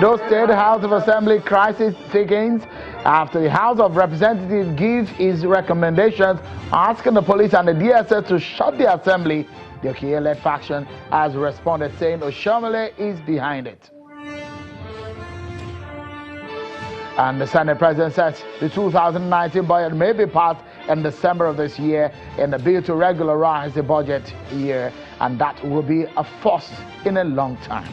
Those State House of Assembly crisis thickens after the House of Representatives gives its recommendations asking the police and the DSS to shut the assembly. The Okie-led faction has responded saying Oshomole is behind it. And the Senate President says the 2019 budget may be passed in December of this year in the bill to regularize the budget year, and that will be a first in a long time.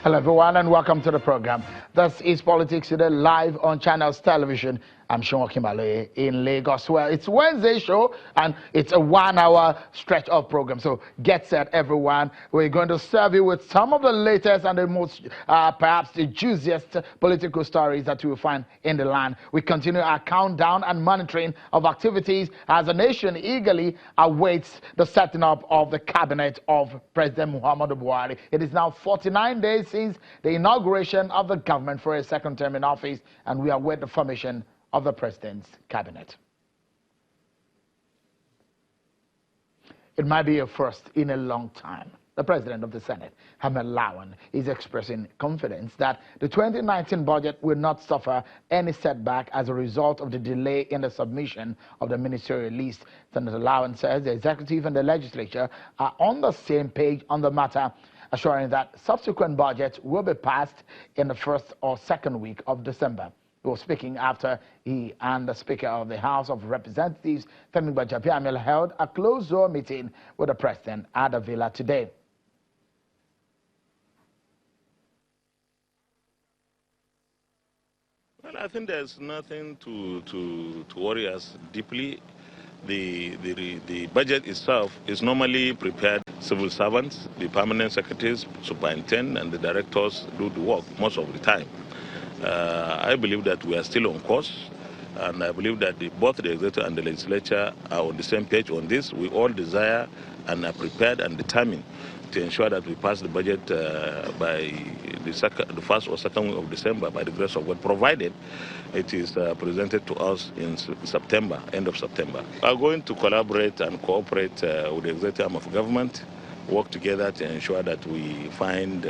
Hello everyone and welcome to the program. This is Politics Today live on Channels Television. I'm Sean Kimbale in Lagos. Well, it's Wednesday show and it's a 1-hour stretch of program. So get set everyone. We're going to serve you with some of the latest and the most perhaps the juiciest political stories that you will find in the land. We continue our countdown and monitoring of activities as the nation eagerly awaits the setting up of the cabinet of President Muhammadu Buhari. It is now 49 days since the inauguration of the government for a second term in office, and we await the formation of the president's cabinet. It might be a first in a long time. The president of the Senate, Ahmed Lawan, is expressing confidence that the 2019 budget will not suffer any setback as a result of the delay in the submission of the ministerial list. Senator Lawan says the executive and the legislature are on the same page on the matter, assuring that subsequent budgets will be passed in the first or second week of December. He was speaking after he and the Speaker of the House of Representatives, Femi Gbajabiamila, held a closed-door meeting with the President at the Villa today. Well, I think there's nothing to worry us deeply. The budget itself is normally prepared. Civil servants, the permanent secretaries, superintendents, and the directors do the work most of the time. I believe that we are still on course, and I believe that both the executive and the legislature are on the same page on this. We all desire and are prepared and determined to ensure that we pass the budget by the first or second week of December by the grace of God, provided it is presented to us in September, end of September. We are going to collaborate and cooperate with the executive arm of government, work together to ensure that we find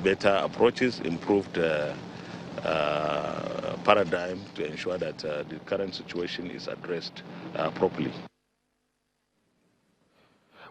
better approaches, improved paradigm to ensure that the current situation is addressed properly.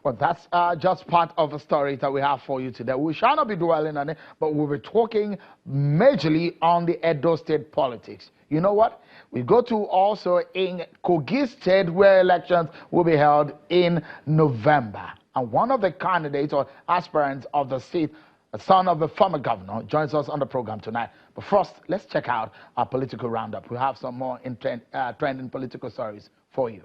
Well, that's just part of the story that we have for you today. We shall not be dwelling on it, but we'll be talking majorly on the Edo State politics. You know what? We go to also in Kogi State, where elections will be held in November. And one of the candidates or aspirants of the seat, the son of the former governor, joins us on the program tonight. But first, let's check out our political roundup. We have some more trending political stories for you.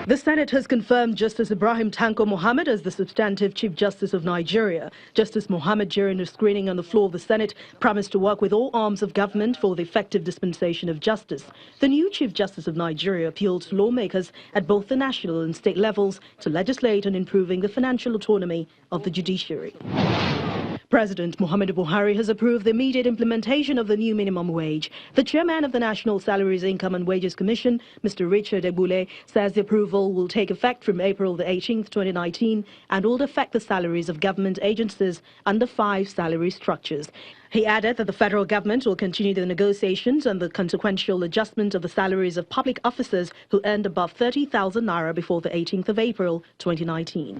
The Senate has confirmed Justice Ibrahim Tanko Mohammed as the substantive Chief Justice of Nigeria. Justice Mohammed, during a screening on the floor of the Senate, promised to work with all arms of government for the effective dispensation of justice. The new Chief Justice of Nigeria appealed to lawmakers at both the national and state levels to legislate on improving the financial autonomy of the judiciary. President Muhammadu Buhari has approved the immediate implementation of the new minimum wage. The chairman of the National Salaries, Income and Wages Commission, Mr. Richard Ebule, says the approval will take effect from April the 18th, 2019 and will affect the salaries of government agencies under 5 salary structures. He added that the federal government will continue the negotiations and the consequential adjustment of the salaries of public officers who earned above 30,000 naira before the 18th of April 2019.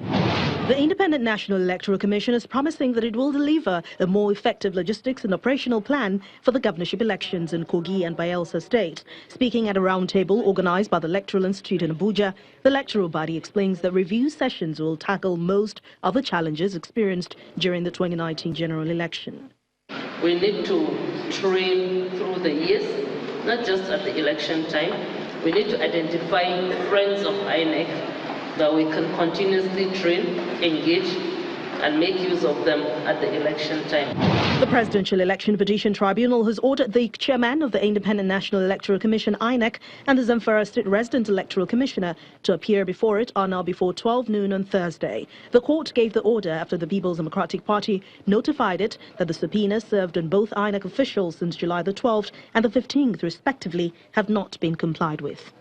The Independent National Electoral Commission is promising that it will deliver a more effective logistics and operational plan for the governorship elections in Kogi and Bayelsa State. Speaking at a roundtable organized by the Electoral Institute in Abuja, the electoral body explains that review sessions will tackle most of the challenges experienced during the 2019 general election. We need to train through the years, not just at the election time. We need to identify friends of INEC that we can continuously train, engage, and make use of them at the election time. The Presidential Election Petition Tribunal has ordered the chairman of the Independent National Electoral Commission, INEC, and the Zamfara State Resident Electoral Commissioner to appear before it on or before 12 noon on Thursday. The court gave the order after the People's Democratic Party notified it that the subpoenas served on both INEC officials since July the 12th and the 15th, respectively, have not been complied with.